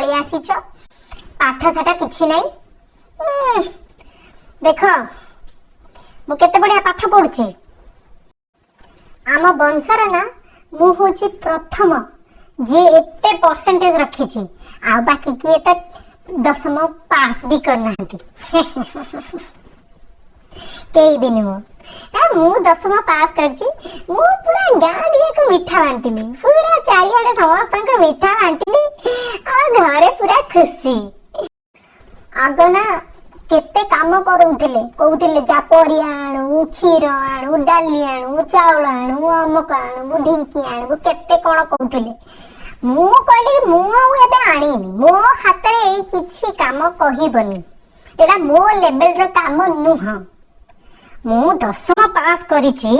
पळी आसीछ पाठ साठ किछि नहीं। देख मु केते बढ़िया पाठ पढ़ुछि। आम वंशर ना मु होछि प्रथम जे एते परसेंटेज रखिछि आ बाकी किए तो 10वीं पास भी करना कई भी नुह। मु 10वीं पास करछि। मु पूरा गाँ दिया को मिठा बांटिली, पूरा चारिआडे समस्त मिठा बांटिली आ घरे पूरा खुशी। आग ना केते काम करूथिले, कहूथिले जा परिया आणु, क्षीर आणु, डाली आणु, चाउल आणु, अमुक आणु, ढिंकी आणु, केते कोन कहूथिले। मु कहली मु एबे आनीनी, मो हाथ रे एई किछि काम कहिबनी, एडा मो लेवल रो काम नुह। मु 10वीं पास करिछि।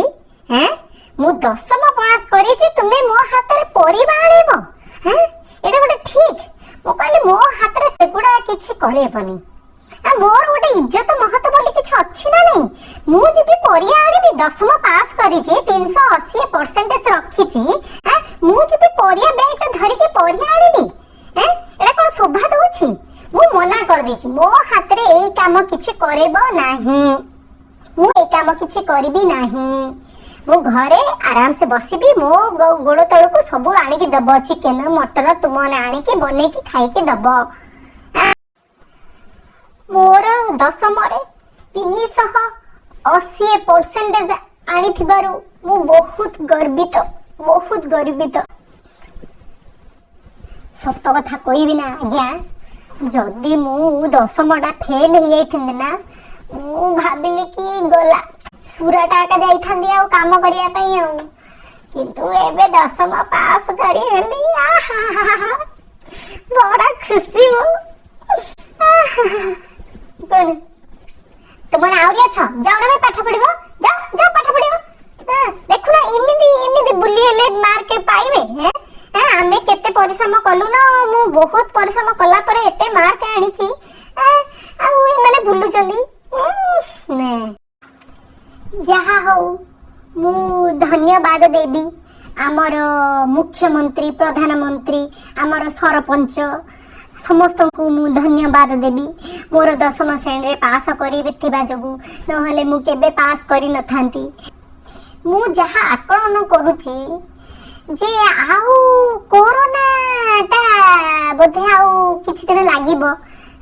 हैं मु 10वीं पास करिछि, तुमे मो हाथ रे परिबा आनीबो? हैं एडा गोटे ठीक? मु कहली मो हाथ रे सेगुडा किछि करेबनी। आ मोर गोटे इज्जत महत्व बोली किछि अछि ना नहीं। मु जिबि परिया आनीबि, 10वीं पास करिछि, 380% रखिछि। हैं मु जिबि परिया बैग धरि के परिया आनीबि? हैं एडा कोन शोभा दोछि? मु मना कर दिछि, मो हाथ रे एई काम किछि करेबो नाही। मु एई काम किछि करिबि नाही। मु घरे आराम से बसिबि, मो गोड़ तळको सब आनी के दबो, चिकन मटन तुमने आनी के बने के खाई के दबो। मोर 10वीं रे 380% आनी थिबारु मु बहुत गर्वित, बहुत गर्वित। सत कथा कहबी ना आज्ञा, जदि मु 10वीं फेल हो जाइथिंदी ना, मु भाबिली कि गला सुराटा का जाइथांदी आ काम करिया पई आ, किंतु एबे 10वीं पास करी हेली। आहा बड़ा खुशी मु। कोन तुमने आउरी छ, जाओ ना पाठ पढिबो, जाओ जाओ पाठ पढिबो। देखु ना इमिदी बुली हेले मार्क पाइबे। हैं आमे केते परिश्रम कलु ना, मु बहुत परिश्रम कला परे एते मार्क आनिची। आ ए माने भुलु चंदी ने। जहा हो मु धन्यवाद देबी आमर मुख्यमंत्री, प्रधानमंत्री, आमर सरपंच समस्त को मु धन्यवाद देबी। मोर 10वीं श्रेणी रे पास करिथिबा जगु, नहले मु केबे पास करि न थांती। मु जहा आकलन करूची जे आउ कोरोना टा बोधे आउ किछि दिन लागिबो,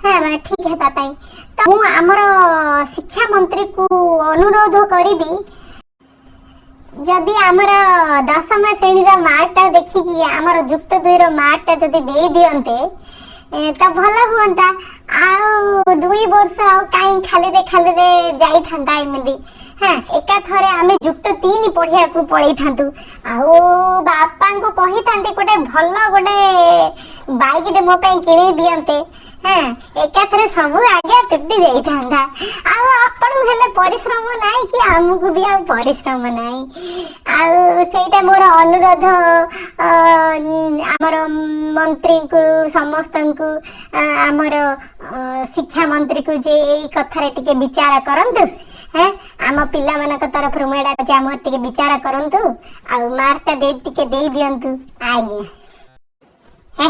हां माने ठीक हेबा पई। तो मु आमर शिक्षा मंत्री को अनुरोध करिबी, जदि आमर 10वीं श्रेणी रो मार्क टा देखि कि आमर युक्त 2 रो मार्क टा जदि दे दियंते तो भला हुअंता। आउ 2 वर्ष आउ काई खाली रे जाई थांता इमिदी। हां एका थरे आमे युक्त 3 पढ़िया को पळै थांतु। आउ बापा को कहि थांते कोटे भलो कोटे बाइक डे मो पई किनि दियंते। हां एका थरे सब आगे टुटी जाई थांता। आउ आपण हेले परिश्रम नाही कि हमकु भी आउ परिश्रम नाही। आउ सेटा मोर अनुरोध आमर मंत्री को समस्त को आमर शिक्षा मंत्री को जे एई कथारे टिके विचार करंतु। हैं आम पिला मानक तरफ रुमेडा जे आम टिके विचार करंतु, आ मार्कटा दे टिके दे दियंतु आज्ञा। हे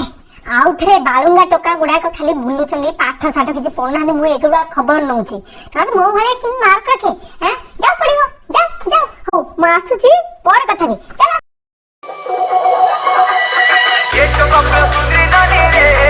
आउ थरे बाळुंगा टोका गुडा को खाली बुलु चंदी, पाठ साठ किछि पढना मु एगुडा खबर नउची। तार मो भले कि मार्क रखे। हैं जाओ पढिबो, जाओ जाओ हो म आसुची पर कथा भी चला। ये तो कपड़ा पुत्री नानी रे।